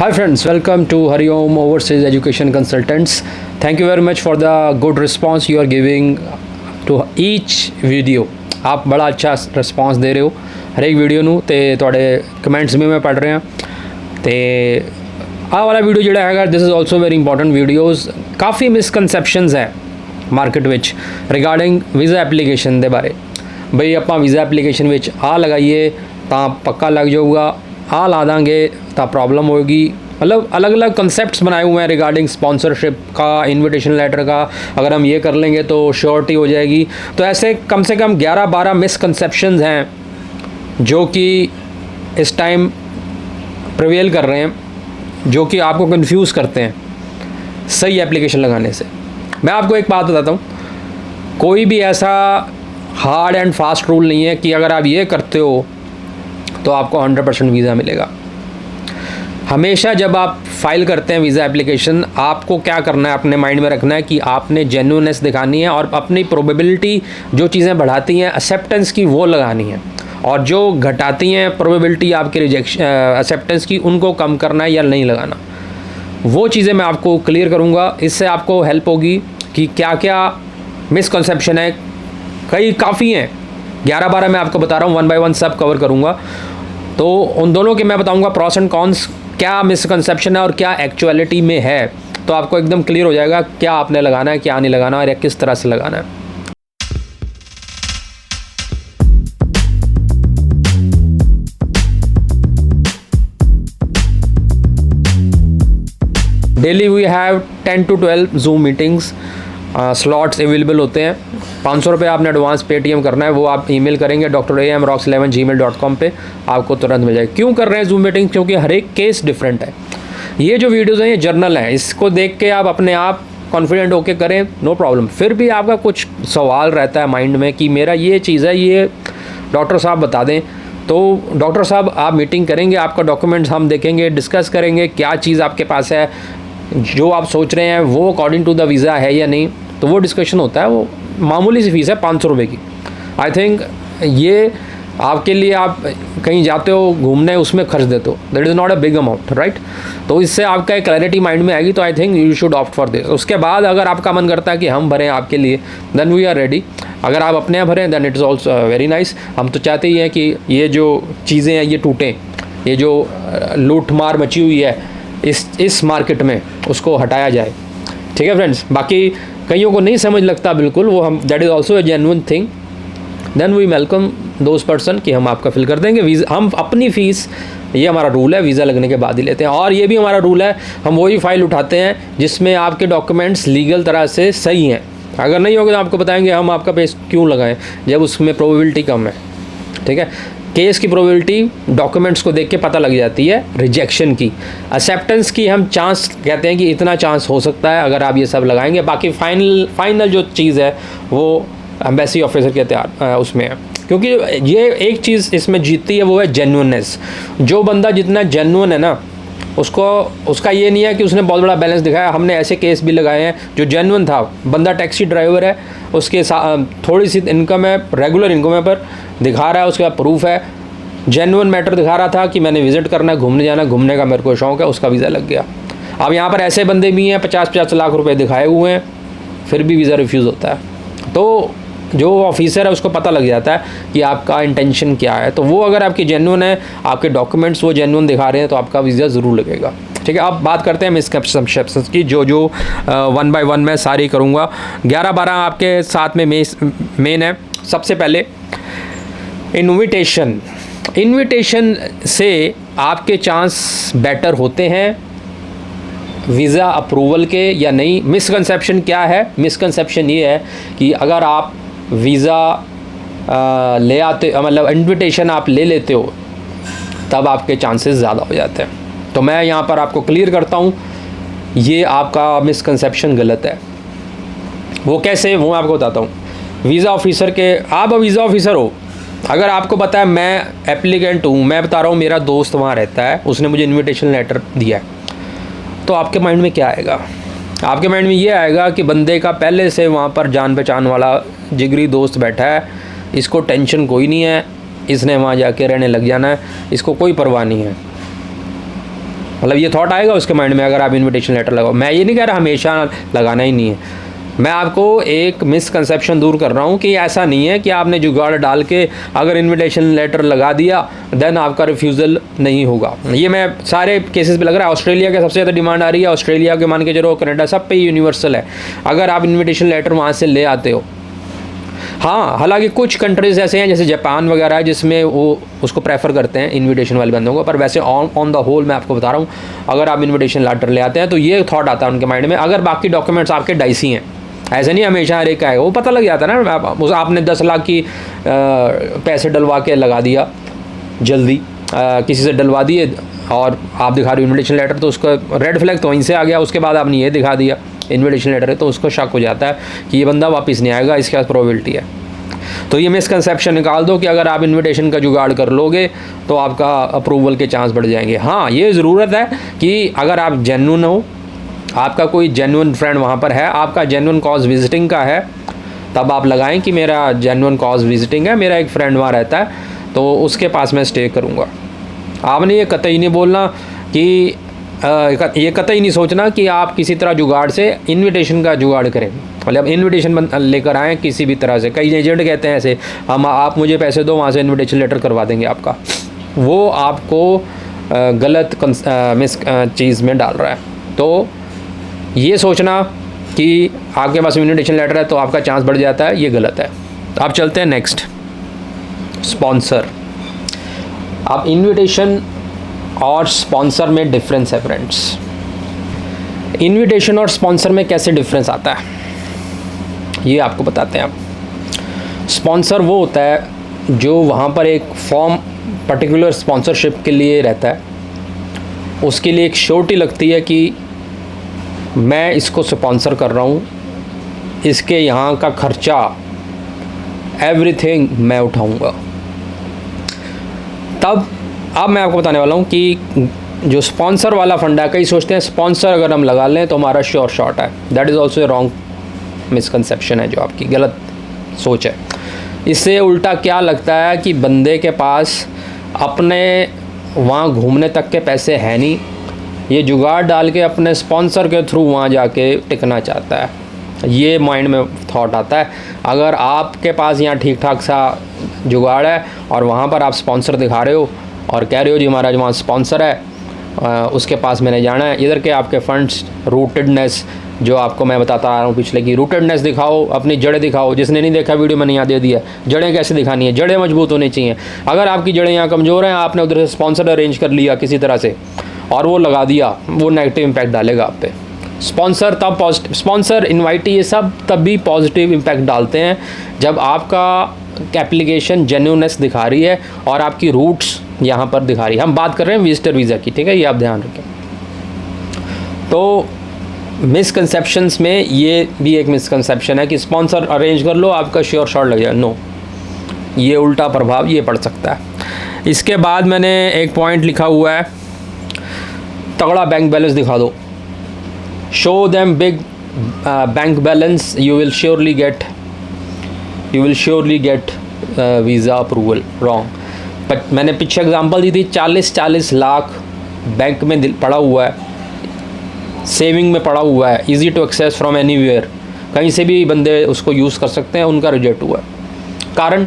Hi friends, welcome to Hariom Overseas Education Consultants. Thank you very much for the good response you are giving to each video. आप बड़ा अच्छा response दे रहे हो हर एक video ਨੂੰ ਤੇ ਤੁਹਾਡੇ ਕਮੈਂਟਸ ਵੀ ਮੈਂ ਪੜ੍ਹ ਰਿਹਾ ਤੇ ਆਹ ਵਾਲਾ ਵੀਡੀਓ ਜਿਹੜਾ ਹੈਗਾ this is also very important videos coffee misconceptions ਹੈ ਮਾਰਕੀਟ ਵਿੱਚ ਰਿਗਾਰਡਿੰਗ ਵੀਜ਼ਾ ਐਪਲੀਕੇਸ਼ਨ ਦੇ ਬਾਰੇ ਬਈ ਆਪਾਂ ਵੀਜ਼ਾ ਐਪਲੀਕੇਸ਼ਨ ਵਿੱਚ ਆ ਲਗਾਈਏ ਤਾਂ ਪੱਕਾ ਲੱਗ ਜਾਊਗਾ आ ला देंगे तो प्रॉब्लम होगी। मतलब अलग अलग कंसेप्ट्स बनाए हुए हैं रिगार्डिंग स्पॉन्सरशिप का, इनविटेशन लेटर का, अगर हम ये कर लेंगे तो श्योरिटी हो जाएगी। तो ऐसे कम से कम 11-12 मिसकंसेप्शंस हैं जो कि इस टाइम प्रिवेल कर रहे हैं, जो कि आपको कंफ्यूज करते हैं सही एप्लीकेशन लगाने से। मैं आपको एक बात बताता हूँ, कोई भी ऐसा हार्ड एंड फास्ट रूल नहीं है कि अगर आप ये करते हो तो आपको 100% वीज़ा मिलेगा। हमेशा जब आप फाइल करते हैं वीज़ा एप्लीकेशन, आपको क्या करना है, अपने माइंड में रखना है कि आपने जेन्युइननेस दिखानी है और अपनी प्रोबेबिलिटी जो चीज़ें बढ़ाती हैं एक्सेप्टेंस की वो लगानी है, और जो घटाती हैं प्रोबेबिलिटी आपके रिजेक्शन एक्सेप्टेंस की उनको कम करना है या नहीं लगाना। वो चीज़ें मैं आपको क्लियर करूँगा। इससे आपको हेल्प होगी कि क्या क्या मिसकंसेप्शन है, कई काफ़ी हैं, 11-12 मैं आपको बता रहा हूँ, 1 बाय 1 सब कवर करूँगा। तो उन दोनों के मैं बताऊँगा प्रॉस एंड कॉन्स, क्या मिसकंसेप्शन है और क्या एक्चुअलिटी में है, तो आपको एकदम क्लियर हो जाएगा क्या आपने लगाना है, क्या नहीं लगाना और किस तरह से लगाना है। Daily we have 10 to 12 Zoom meetings, slots available होते हैं। 500 रुपये आपने एडवांस पेटीएम करना है, वो आप ईमेल करेंगे dr.amrox11@gmail.com पे, आपको तुरंत मिल जाएगा। क्यों कर रहे हैं जूम मीटिंग? क्योंकि हर एक केस डिफरेंट है। ये जो वीडियोज़ हैं ये जर्नल हैं, इसको देख के आप अपने आप कॉन्फिडेंट होके करें, नो प्रॉब्लम। फिर भी आपका कुछ सवाल रहता है माइंड में कि मेरा ये चीज़ है, ये डॉक्टर साहब बता दें, तो डॉक्टर साहब आप मीटिंग करेंगे, आपका डॉक्यूमेंट्स हम देखेंगे, डिस्कस करेंगे क्या चीज़ आपके पास है, जो आप सोच रहे हैं वो अकॉर्डिंग टू द वीज़ा है या नहीं, तो वो डिस्कशन होता है। वो मामूली सी फ़ीस है 500 रुपये की। आई थिंक ये आपके लिए, आप कहीं जाते हो घूमने उसमें खर्च देते हो, that is not a big amount, right. तो इससे आपका एक क्लैरिटी माइंड में आएगी, तो I think you should opt for this. उसके बाद अगर आपका मन करता है कि हम भरें आपके लिए, देन वी आर रेडी। अगर आप अपने यहाँ भरें then it is also very nice. हम तो चाहते ही हैं कि ये जो चीज़ें हैं ये टूटें, ये जो लूट मार मची हुई है इस मार्केट में, उसको हटाया जाए। ठीक है फ्रेंड्स, बाकी कईयों को नहीं समझ लगता बिल्कुल, वो हम that is also a genuine thing, then we welcome those person कि हम आपका फिल कर देंगे। वीज़ा हम अपनी फ़ीस, ये हमारा रूल है, वीज़ा लगने के बाद ही लेते हैं। और ये भी हमारा रूल है, हम वही फ़ाइल उठाते हैं जिसमें आपके डॉक्यूमेंट्स लीगल तरह से सही हैं। अगर नहीं होगा तो आपको बताएंगे हम आपका पेज क्यों लगाएं जब उसमें प्रोबेबिलिटी कम है। ठीक है, केस की प्रोबेबिलिटी डॉक्यूमेंट्स को देख के पता लग जाती है, रिजेक्शन की, एक्सेप्टेंस की हम चांस कहते हैं कि इतना चांस हो सकता है अगर आप ये सब लगाएंगे। बाकी फाइनल जो चीज़ है वो एम्बेसी ऑफिसर के तैयार उसमें है, क्योंकि ये एक चीज़ इसमें जीतती है, वो है जेन्युइननेस। जो बंदा जितना जेन्युइन है ना, उसका ये नहीं है कि उसने बहुत बड़ा बैलेंस दिखाया। हमने ऐसे केस भी लगाए हैं जो जेन्युइन था, बंदा टैक्सी ड्राइवर है, उसके साथ थोड़ी सी इनकम है, रेगुलर इनकम है, पर दिखा रहा है, उसके बाद प्रूफ है, जेन्युइन मैटर दिखा रहा था कि मैंने विज़िट करना है, घूमने जाना, घूमने का मेरे को शौक़ है, उसका वीज़ा लग गया। अब यहाँ पर ऐसे बंदे भी हैं 50-50 लाख रुपए दिखाए हुए हैं, फिर भी वीज़ा रिफ्यूज़ होता है। तो जो ऑफिसर है उसको पता लग जाता है कि आपका इंटेंशन क्या है। तो वो अगर आपकी जेन्युइन है, आपके डॉक्यूमेंट्स वो जेन्युइन दिखा रहे हैं, तो आपका वीज़ा ज़रूर लगेगा। ठीक है, अब बात करते हैं मिसकंसेप्शंस की, जो 1 बाय 1 मैं सारी करूँगा। 11-12 आपके साथ में मेन है। सबसे पहले इन्विटेशन से आपके चांस बेटर होते हैं वीज़ा अप्रूवल के या नहीं। मिसकंसेप्शन क्या है? मिसकंसेप्शन ये है कि अगर आप वीज़ा ले आते, मतलब इन्विटेशन आप ले लेते हो, तब आपके चांसेस ज़्यादा हो जाते हैं। तो मैं यहाँ पर आपको क्लियर करता हूँ, ये आपका मिसकंसेप्शन गलत है। वो कैसे, वो मैं आपको बताता हूँ। वीज़ा ऑफिसर के, आप वीज़ा ऑफिसर हो, अगर आपको पता है मैं एप्लीकेंट हूँ, मैं बता रहा हूँ मेरा दोस्त वहाँ रहता है, उसने मुझे इन्विटेशन लेटर दिया है, तो आपके माइंड में क्या आएगा? आपके माइंड में ये आएगा कि बंदे का पहले से वहाँ पर जान पहचान वाला जिगरी दोस्त बैठा है, इसको टेंशन कोई नहीं है, इसने वहाँ जाके रहने लग जाना है, इसको कोई परवाह नहीं है। मतलब ये थॉट आएगा उसके माइंड में अगर आप इनविटेशन लेटर लगाओ। मैं ये नहीं कह रहा हमेशा लगाना ही नहीं है, मैं आपको एक मिसकंसेप्शन दूर कर रहा हूँ कि ऐसा नहीं है कि आपने जुगाड़ डाल के अगर इनविटेशन लेटर लगा दिया देन आपका रिफ्यूज़ल नहीं होगा। ये मैं सारे केसेस पे लग रहा है। ऑस्ट्रेलिया के सबसे ज़्यादा डिमांड आ रही है, ऑस्ट्रेलिया के मान के चलो, कनाडा, सब पे यूनिवर्सल है अगर आप इन्विटेशन लेटर वहाँ से ले आते हो। हाँ, हालांकि कुछ कंट्रीज़ ऐसे हैं जैसे जापान वगैरह है जिसमें वो उसको प्रेफर करते हैं इनविटेशन वाले बंदों को, पर वैसे ऑन द होल मैं आपको बता रहा हूँ अगर आप इनविटेशन लेटर ले आते हैं तो ये थॉट आता है उनके माइंड में, अगर बाकी डॉक्यूमेंट्स आपके डाइसी हैं। ऐसे नहीं हमेशा हर एक का है, वो पता लग जाता है ना। आपने 10 लाख की पैसे डलवा के लगा दिया जल्दी, किसी से डलवा दिए और आप दिखा रहे हो इन्विटेशन लेटर, तो उसका रेड फ्लैग तो वहीं से आ गया। उसके बाद आपने ये दिखा दिया इन्विटेशन लेटर है, तो उसको शक हो जाता है कि ये बंदा वापस नहीं आएगा, इसके पास प्रोबेबिलिटी है। तो ये मिसकंसेप्शन निकाल दो कि अगर आप इन्विटेशन का जुगाड़ कर लोगे तो आपका अप्रूवल के चांस बढ़ जाएंगे। हाँ, ये ज़रूरत है कि अगर आप जेन्युइन हो, आपका कोई जेन्युइन फ्रेंड वहाँ पर है, आपका जेन्युइन कॉज विजिटिंग का है, तब आप लगाएं कि मेरा जेन्युइन कॉज विजिटिंग है, मेरा एक फ्रेंड वहाँ रहता है तो उसके पास मैं स्टे करूँगा। आपने ये कतई नहीं बोलना कि ये कतई नहीं सोचना कि आप किसी तरह जुगाड़ से इनविटेशन का जुगाड़ करें, मतलब इनविटेशन लेकर आएँ किसी भी तरह से। कई एजेंट कहते हैं ऐसे, आप मुझे पैसे दो, वहाँ से इनविटेशन लेटर करवा देंगे आपका। वो आपको गलत चीज़ में डाल रहा है। तो ये सोचना कि आपके पास इन्विटेशन लेटर है तो आपका चांस बढ़ जाता है, ये गलत है। आप चलते हैं नेक्स्ट, स्पॉन्सर। अब इन्विटेशन और स्पॉन्सर में डिफरेंस है फ्रेंड्स। इन्विटेशन और स्पॉन्सर में कैसे डिफरेंस आता है ये आपको बताते हैं। अब स्पॉन्सर वो होता है जो वहाँ पर एक फॉर्म पर्टिकुलर स्पॉन्सरशिप के लिए रहता है, उसके लिए एक श्योरिटी लगती है कि मैं इसको स्पॉन्सर कर रहा हूँ, इसके यहाँ का खर्चा एवरीथिंग मैं उठाऊँगा। तब अब मैं आपको बताने वाला हूँ कि जो स्पॉन्सर वाला फंडा है, कई सोचते हैं स्पॉन्सर अगर हम लगा लें तो हमारा श्योर शॉट है। That is also A wrong misconception है, जो आपकी गलत सोच है। इससे उल्टा क्या लगता है कि बंदे के पास अपने वहाँ घूमने तक के पैसे हैं नहीं, ये जुगाड़ डाल के अपने स्पॉन्सर के थ्रू वहाँ जाके टिकना चाहता है। ये माइंड में थॉट आता है। अगर आपके पास यहाँ ठीक ठाक सा जुगाड़ है और वहाँ पर आप स्पॉन्सर दिखा रहे हो और कह रहे हो जी हमारा जो वहाँ स्पॉन्सर है उसके पास मैंने जाना है, इधर के आपके फंड्स रूटेडनेस, जो आपको मैं बताता आ रहा हूँ पिछले की, रूटेडनेस दिखाओ, अपनी जड़ें दिखाओ। जिसने नहीं देखा वीडियो मैंने यहाँ दे दिया, जड़ें कैसे दिखानी है, जड़ें मजबूत होनी चाहिए। अगर आपकी जड़ें यहाँ कमज़ोर हैं, आपने उधर से स्पॉन्सर अरेंज कर लिया किसी तरह से और वो लगा दिया, वो नेगेटिव इम्पैक्ट डालेगा आप पे। स्पॉन्सर तब पॉजिटिव, स्पॉन्सर इनवाइटी ये सब तभी पॉजिटिव इम्पैक्ट डालते हैं जब आपका एप्लीकेशन जेन्युइननेस दिखा रही है और आपकी रूट्स यहाँ पर दिखा रही है। हम बात कर रहे हैं विजिटर वीज़ा की, ठीक है, ये आप ध्यान रखें। तो मिसकंसेप्शंस में ये भी एक मिसकंसेप्शन है कि स्पॉन्सर अरेंज कर लो आपका श्योर शॉट लग जाए। नो, ये उल्टा प्रभाव ये पड़ सकता है। इसके बाद मैंने एक पॉइंट लिखा हुआ है, तगड़ा बैंक बैलेंस दिखा दो। Show them big bank balance, you will surely gate visa approval. Wrong. मैंने पीछे एग्जांपल दी थी, 40 लाख बैंक में पड़ा हुआ है, सेविंग में पड़ा हुआ है, easy to access from anywhere, कहीं से भी बंदे उसको यूज़ कर सकते हैं, उनका रिजेक्ट हुआ है। कारण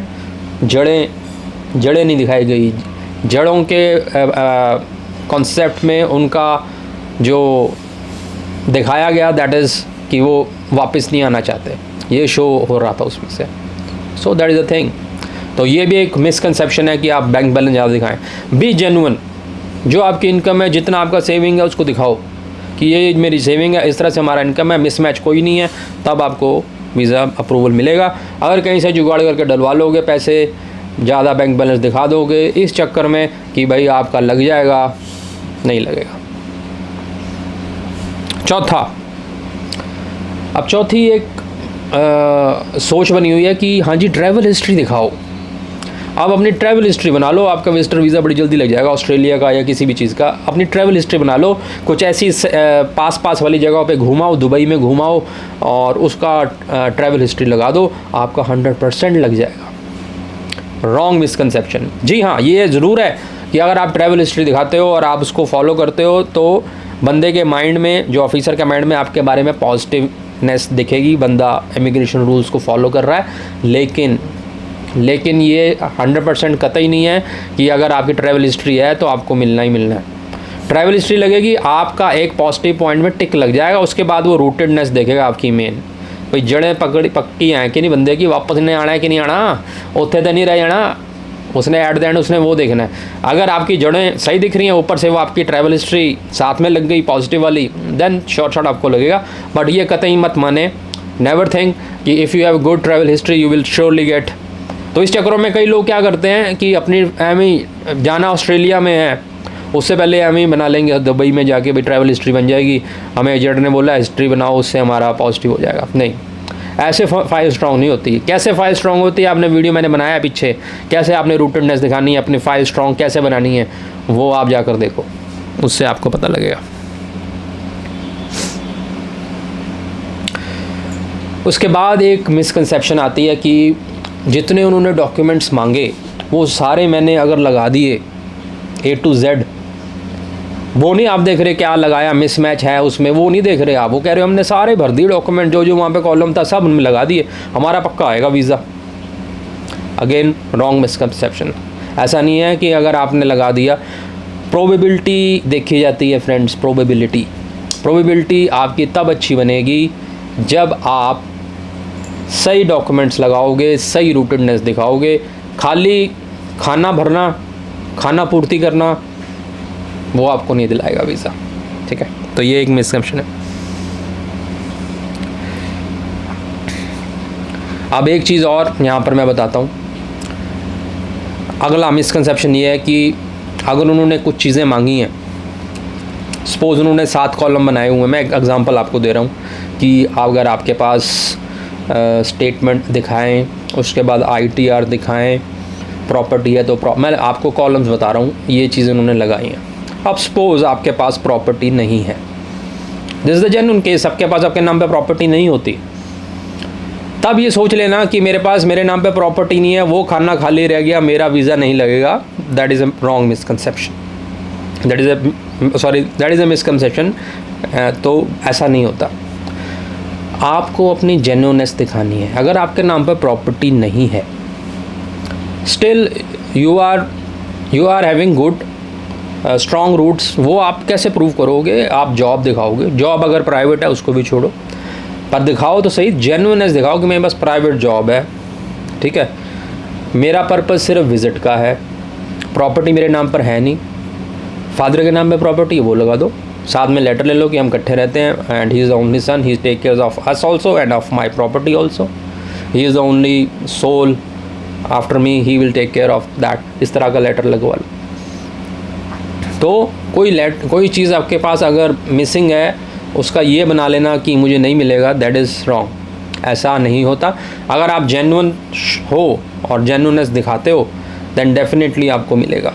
जड़ें नहीं दिखाई गई। जड़ों के कॉन्सेप्ट में उनका जो दिखाया गया दैट इज़ कि वो वापस नहीं आना चाहते, ये शो हो रहा था उसमें से। So that is a thing. तो ये भी एक मिसकंसेप्शन है कि आप बैंक बैलेंस ज़्यादा दिखाएं। बी जेन्युइन, जो आपकी इनकम है, जितना आपका सेविंग है उसको दिखाओ कि ये मेरी सेविंग है, इस तरह से हमारा इनकम है, मिसमैच कोई नहीं है, तब आपको वीज़ा अप्रूवल मिलेगा। अगर कहीं से जुगाड़ करके डलवा लोगे पैसे, ज़्यादा बैंक बैलेंस दिखा दोगे इस चक्कर में कि भाई आपका लग जाएगा, नहीं लगेगा। चौथा, अब चौथी एक सोच बनी हुई है कि हाँ जी ट्रैवल हिस्ट्री दिखाओ। अब अपनी ट्रैवल हिस्ट्री बना लो, आपका विजिटर वीज़ा बड़ी जल्दी लग जाएगा, ऑस्ट्रेलिया का या किसी भी चीज़ का। अपनी ट्रैवल हिस्ट्री बना लो, कुछ ऐसी पास वाली जगहों पे घुमाओ, दुबई में घुमाओ और उसका ट्रैवल हिस्ट्री लगा दो, आपका 100% लग जाएगा। Wrong misconception. जी हाँ, ये ज़रूर है कि अगर आप ट्रैवल हिस्ट्री दिखाते हो और आप उसको फॉलो करते हो तो बंदे के माइंड में, जो ऑफिसर के माइंड में आपके बारे में पॉजिटिवनेस दिखेगी, बंदा इमिग्रेशन रूल्स को फॉलो कर रहा है। लेकिन ये 100% कतई नहीं है कि अगर आपकी ट्रैवल हिस्ट्री है तो आपको मिलना ही मिलना है। ट्रैवल हिस्ट्री लगेगी, आपका एक पॉजिटिव पॉइंट में टिक लग जाएगा, उसके बाद वो रूटेडनेस देखेगा आपकी मेन, भाई जड़ें पक्की हैं कि नहीं बंदे की, वापस नहीं आना है कि नहीं आना, उत्थे तो नहीं रह जाना, उसने एट द एंड उसने वो देखना है। अगर आपकी जड़ें सही दिख रही हैं, ऊपर से वो आपकी ट्रैवल हिस्ट्री साथ में लग गई पॉजिटिव वाली, देन शॉर्ट आपको लगेगा। बट ये कतई मत माने, नेवर थिंक कि if you have good travel history you will surely gate. तो इस चक्करों में कई लोग क्या करते हैं कि अपनी एम जाना ऑस्ट्रेलिया में है, उससे पहले एम बना लेंगे दुबई में जाके, भाई ट्रैवल हिस्ट्री बन जाएगी, हमें एजेंट ने बोला हिस्ट्री बनाओ, उससे हमारा पॉजिटिव हो जाएगा। नहीं, ऐसे फाइल स्ट्रॉन्ग नहीं होती। कैसे फाइल स्ट्रॉन्ग होती है, आपने वीडियो मैंने बनाया पीछे, कैसे आपने रूटेडनेस दिखानी है, अपनी फाइल स्ट्रॉन्ग कैसे बनानी है, वो आप जाकर देखो, उससे आपको पता लगेगा। उसके बाद एक मिसकंसेप्शन आती है कि जितने उन्होंने डॉक्यूमेंट्स मांगे वो सारे मैंने अगर लगा दिए A to Z, वो नहीं आप देख रहे क्या लगाया, मिसमैच है उसमें, वो नहीं देख रहे आप, वो कह रहे हो हमने सारे भर दिए डॉक्यूमेंट, जो जो वहाँ पे कॉलम था सब उनमें लगा दिए, हमारा पक्का आएगा वीज़ा। Again wrong misconception. ऐसा नहीं है कि अगर आपने लगा दिया, प्रोबेबिलिटी देखी जाती है फ्रेंड्स। प्रोबेबिलिटी आपकी तब अच्छी बनेगी जब आप सही डॉक्यूमेंट्स लगाओगे, सही रूटेडनेस दिखाओगे। खाली खाना भरना, खाना पूर्ति करना, वो आपको नहीं दिलाएगा वीज़ा, ठीक है। तो ये एक मिसकंसेप्शन है। अब एक चीज़ और यहाँ पर मैं बताता हूँ। अगला मिसकंसेप्शन ये है कि अगर उन्होंने कुछ चीज़ें मांगी हैं, सपोज उन्होंने 7 कॉलम बनाए हुए हैं, मैं एक एग्जांपल आपको दे रहा हूँ कि अगर आपके पास स्टेटमेंट दिखाएं, उसके बाद ITR दिखाएं, प्रॉपर्टी है तो मैं आपको कॉलम्स बता रहा हूँ, ये चीज़ें उन्होंने लगाई हैं। अब सपोज़ आपके पास प्रॉपर्टी नहीं है, this is the genuine case, सबके पास आपके नाम पे प्रॉपर्टी नहीं होती, तब ये सोच लेना कि मेरे पास मेरे नाम पे प्रॉपर्टी नहीं है, वो खाना खाली रह गया, मेरा वीज़ा नहीं लगेगा। That is a wrong misconception, that is a misconception. तो ऐसा नहीं होता, आपको अपनी जेन्युइननेस दिखानी है। अगर आपके नाम पर प्रॉपर्टी नहीं है, still you are having good strong roots, वो आप कैसे प्रूव करोगे? आप जॉब दिखाओगे, जॉब अगर प्राइवेट है उसको भी छोड़ो, पर दिखाओ तो सही, जेन्युइननेस दिखाओ कि मेरे पास प्राइवेट जॉब है, ठीक है, मेरा पर्पज़ सिर्फ विज़िट का है, प्रॉपर्टी मेरे नाम पर है नहीं, फादर के नाम पे प्रॉपर्टी है वो लगा दो, साथ में लेटर ले लो कि हम इकट्ठे रहते हैं, and he is the only son, he take care of us also and of my property also, he is the only soul after me, he will take care of that. इस तरह का letter लगवा लो। तो कोई चीज़ आपके पास अगर missing है, उसका ये बना लेना कि मुझे नहीं मिलेगा, दैट इज़ रॉन्ग। ऐसा नहीं होता। अगर आप जेन्युइन हो और जेन्युइननेस दिखाते हो, देन डेफिनेटली आपको मिलेगा,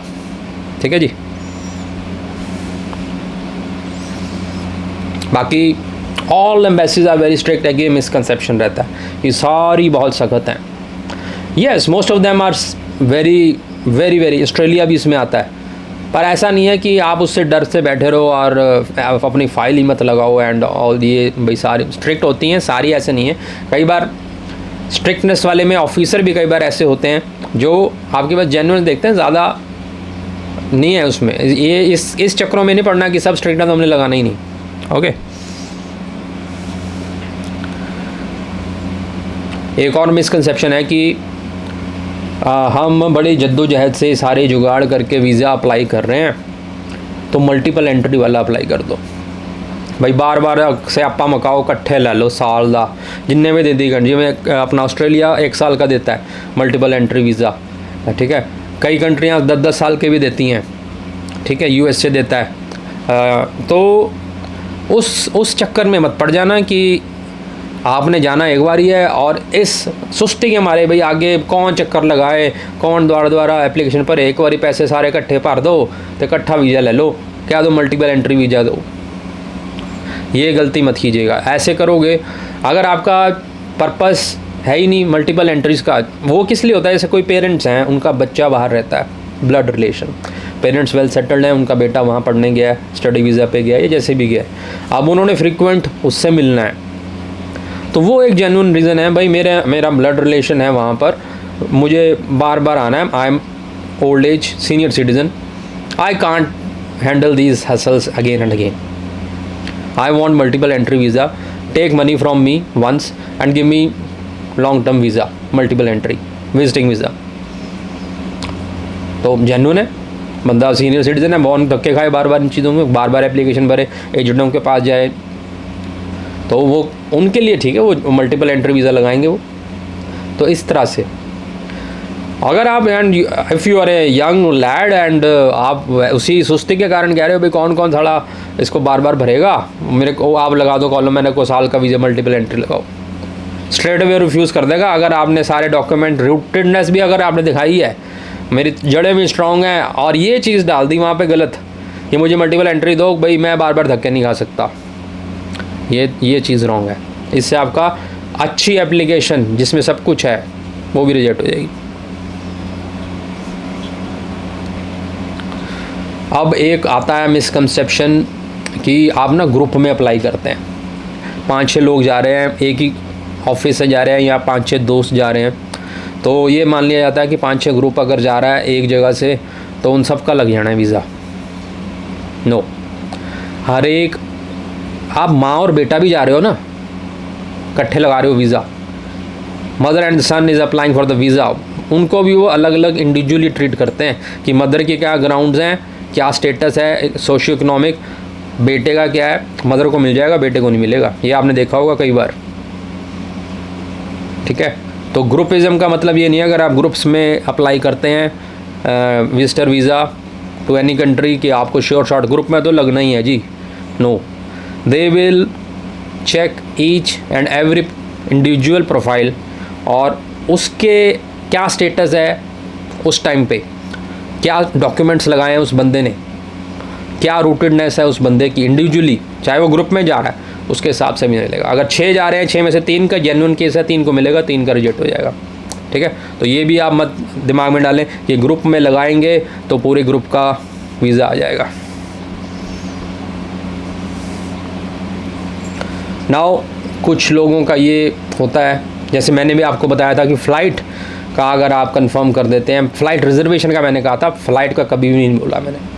ठीक है जी। बाकी all embassies are very strict, एक ये मिसकंसेप्शन रहता है, ये सारी बहुत सख्त हैं। Yes, most of them are very very very, Australia भी इसमें आता है, पर ऐसा नहीं है कि आप उससे डर से बैठे रहो और अपनी फाइल ही मत लगाओ एंड ऑल, ये भाई सारी स्ट्रिक्ट होती हैं, सारी ऐसे नहीं है। कई बार स्ट्रिक्टनेस वाले में ऑफिसर भी कई बार ऐसे होते हैं जो आपके पास जेन्युइन देखते हैं, ज़्यादा नहीं है उसमें। ये इस चक्करों में नहीं पड़ना कि सब स्ट्रिक्ट है तो हमने लगाना ही नहीं, ओके। एक और मिसकंसेप्शन है कि हम बड़ी जद्दोजहद से सारे जुगाड़ करके वीज़ा अप्लाई कर रहे हैं, तो मल्टीपल एंट्री वाला अप्लाई कर दो भाई, बार बार से आपा मकाओ इकट्ठे ले लो साल का, जिन्ने भी दे दी कंट्री में। अपना ऑस्ट्रेलिया 1 साल का देता है मल्टीपल एंट्री वीज़ा, ठीक है, कई कंट्रियाँ 10-10 साल के भी देती हैं, ठीक है, USA देता है। तो उस चक्कर में मत पड़ जाना कि आपने जाना एक बार ही है, और इस सुस्ती के मारे भाई आगे कौन चक्कर लगाए, कौन द्वारा एप्लीकेशन पर एक बार ही पैसे सारे इकट्ठे भर दो तो इकट्ठा वीज़ा ले लो, क्या दो मल्टीपल एंट्री वीज़ा दो। ये गलती मत कीजिएगा। ऐसे करोगे, अगर आपका पर्पस है ही नहीं मल्टीपल एंट्रीज़ का, वो किस लिए होता है? जैसे कोई पेरेंट्स हैं, उनका बच्चा बाहर रहता है, blood relation, parents well settled हैं, उनका बेटा वहाँ पढ़ने गया है, स्टडी वीज़ा पे गया है या जैसे भी गया है, अब उन्होंने फ्रीक्वेंट उससे मिलना है, तो वो एक जेन्युइन रीज़न है भाई, मेरा ब्लड रिलेशन है वहाँ पर, मुझे बार बार आना है, I am old age senior citizen, I can't handle these hassles again and again, I want multiple entry visa, take money from me once and give me long term visa, multiple entry visiting visa. तो genuine है बंदा, senior citizen है, बहुत धक्के खाए बार बार इन चीज़ों में, बार बार application भरे, एजेंटों के पास जाए, तो वो उनके लिए ठीक है, वो मल्टीपल एंट्री वीज़ा लगाएंगे वो। तो इस तरह से अगर आप and if you are a young lad and आप उसी सुस्ती के कारण कह रहे हो भाई कौन कौन साला इसको बार बार भरेगा, मेरे को आप लगा दो कॉलम, मैंने को साल का वीज़ा मल्टीपल एंट्री लगाओ, स्ट्रेट अवे रिफ्यूज़ कर देगा। अगर आपने सारे डॉक्यूमेंट, रूटेडनेस भी अगर आपने दिखाई है, मेरी जड़ें भी स्ट्रॉन्ग हैं, और ये चीज़ डाल दी वहाँ पे गलत कि मुझे मल्टीपल एंट्री दो, भाई मैं बार बार धक्के नहीं खा सकता, ये चीज़ रॉन्ग है। इससे आपका अच्छी एप्लीकेशन जिसमें सब कुछ है वो भी रिजेक्ट हो जाएगी। अब एक आता है मिसकंसेप्शन कि आप ना ग्रुप में अप्लाई करते हैं, 5-6 लोग जा रहे हैं, एक ही ऑफिस से जा रहे हैं या 5-6 दोस्त जा रहे हैं, तो ये मान लिया जाता है कि 5-6 ग्रुप अगर जा रहा है एक जगह से तो उन सब का लग जाना है वीज़ा। नो, हर एक, आप माँ और बेटा भी जा रहे हो ना, इकट्ठे लगा रहे हो visa, mother and son is applying for the visa, उनको भी वो अलग अलग इंडिविजुअली ट्रीट करते हैं कि मदर के क्या ग्राउंड्स हैं, क्या स्टेटस है सोशियो इकोनॉमिक, बेटे का क्या है, मदर को मिल जाएगा बेटे को नहीं मिलेगा, ये आपने देखा होगा कई बार, ठीक है। तो ग्रुपिज़म का मतलब ये नहीं है अगर आप ग्रुप्स में अप्लाई करते हैं visitor visa to any country कि आपको श्योर शॉर्ट ग्रुप में तो लगना ही है जी, no, they will check each and every individual profile और उसके क्या स्टेटस है उस टाइम पे, क्या डॉक्यूमेंट्स लगाए हैं उस बंदे ने, क्या रूटेडनेस है उस बंदे की इंडिविजुअली, चाहे वो ग्रुप में जा रहा है उसके हिसाब से भी मिलेगा। अगर 6 जा रहे हैं, 6 में से 3 का जेन्युइन केस है, 3 को मिलेगा, 3 का रिजेक्ट हो जाएगा, ठीक है। तो ये भी आप मत दिमाग में डालें कि ग्रुप में लगाएंगे तो पूरे ग्रुप का वीज़ा आ जाएगा। नाउ कुछ लोगों का ये होता है, जैसे मैंने भी आपको बताया था कि फ़्लाइट का अगर आप कंफर्म कर देते हैं, फ़्लाइट रिजर्वेशन का मैंने कहा था, फ़्लाइट का कभी भी नहीं बोला मैंने।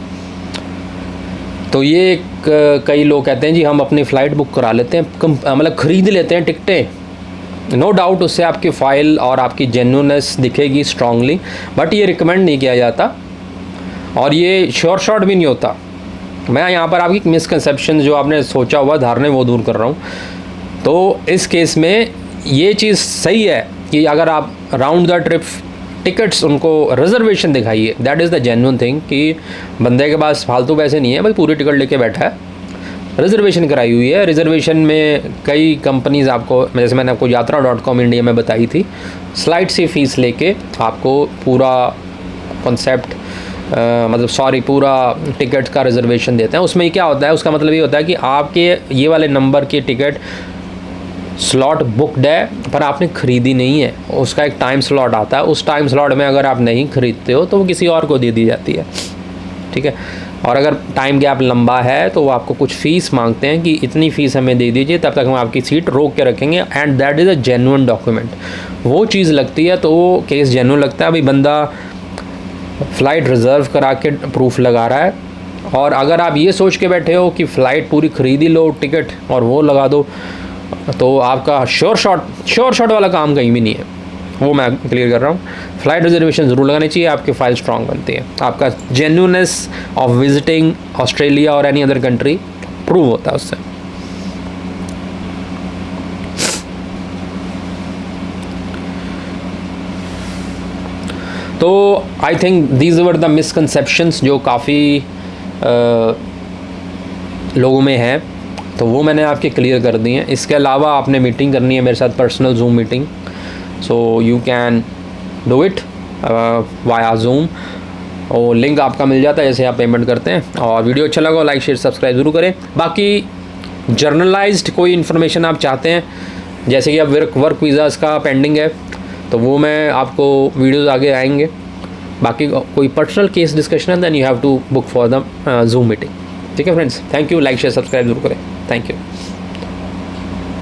तो ये कई लोग कहते हैं जी हम अपनी फ़्लाइट बुक करा लेते हैं, मतलब ख़रीद लेते हैं टिकटें, नो डाउट उससे आपकी फ़ाइल और आपकी जेन्युइननेस दिखेगी स्ट्रांगली, बट ये रिकमेंड नहीं किया जाता और ये श्योर शॉट भी नहीं होता। मैं यहाँ पर आपकी मिसकंसेप्शन जो आपने सोचा हुआ धारणा वो दूर कर रहा हूँ। तो इस केस में ये चीज़ सही है कि अगर आप राउंड द ट्रिप टिकट्स उनको रिजर्वेशन दिखाइए, that is the genuine thing कि बंदे के पास फालतू पैसे नहीं है भाई, पूरी टिकट लेके बैठा है, रिजर्वेशन कराई हुई है। रिजर्वेशन में कई कंपनीज़ आपको, जैसे मैंने आपको यात्रा.com इंडिया में बताई थी, स्लाइट सी फीस लेके आपको पूरा कॉन्सेप्ट पूरा टिकट का रिजर्वेशन देते हैं। उसमें क्या होता है, उसका मतलब ये होता है कि आपके ये वाले नंबर की टिकट स्लॉट बुकड है पर आपने ख़रीदी नहीं है, उसका एक टाइम स्लॉट आता है, उस टाइम स्लॉट में अगर आप नहीं ख़रीदते हो तो वो किसी और को दे दी जाती है, ठीक है। और अगर टाइम गैप लंबा है तो वो आपको कुछ फ़ीस मांगते हैं कि इतनी फ़ीस हमें दे दीजिए, तब तक हम आपकी सीट रोक के रखेंगे, and that is a genuine document. वो चीज़ लगती है तो वो केस जेन्युइन लगता है, भाई बंदा फ़्लाइट रिज़र्व करा के प्रूफ लगा रहा है। और अगर आप ये सोच के बैठे हो कि फ़्लाइट पूरी ख़रीदी लो टिकट और वो लगा दो, तो आपका श्योर शॉट वाला काम कहीं भी नहीं है, वो मैं क्लियर कर रहा हूँ। फ़्लाइट रिजर्वेशन ज़रूर लगानी चाहिए, आपकी फ़ाइल स्ट्रांग बनती है, आपका जेन्युइननेस ऑफ विजिटिंग ऑस्ट्रेलिया और एनी अदर कंट्री प्रूव होता है उससे। तो I think these were the misconceptions जो काफ़ी लोगों में है, तो वो मैंने आपके क्लियर कर दी हैं। इसके अलावा आपने मीटिंग करनी है मेरे साथ, personal zoom meeting, so you can do it via zoom, और लिंक आपका मिल जाता है जैसे आप पेमेंट करते हैं। और वीडियो अच्छा लगा लाइक शेयर सब्सक्राइब ज़रूर करें। बाकी जर्नलाइज्ड कोई इन्फॉर्मेशन आप चाहते हैं, जैसे कि अब वर्क वीज़ाज़ का पेंडिंग है, तो वो मैं आपको वीडियोज़ आगे आएंगे, बाकी कोई पर्सनल केस डिस्कशन है then you have to book for the Zoom meeting. ठीक है friends, thank you, like share subscribe जरूर करें, थैंक यू।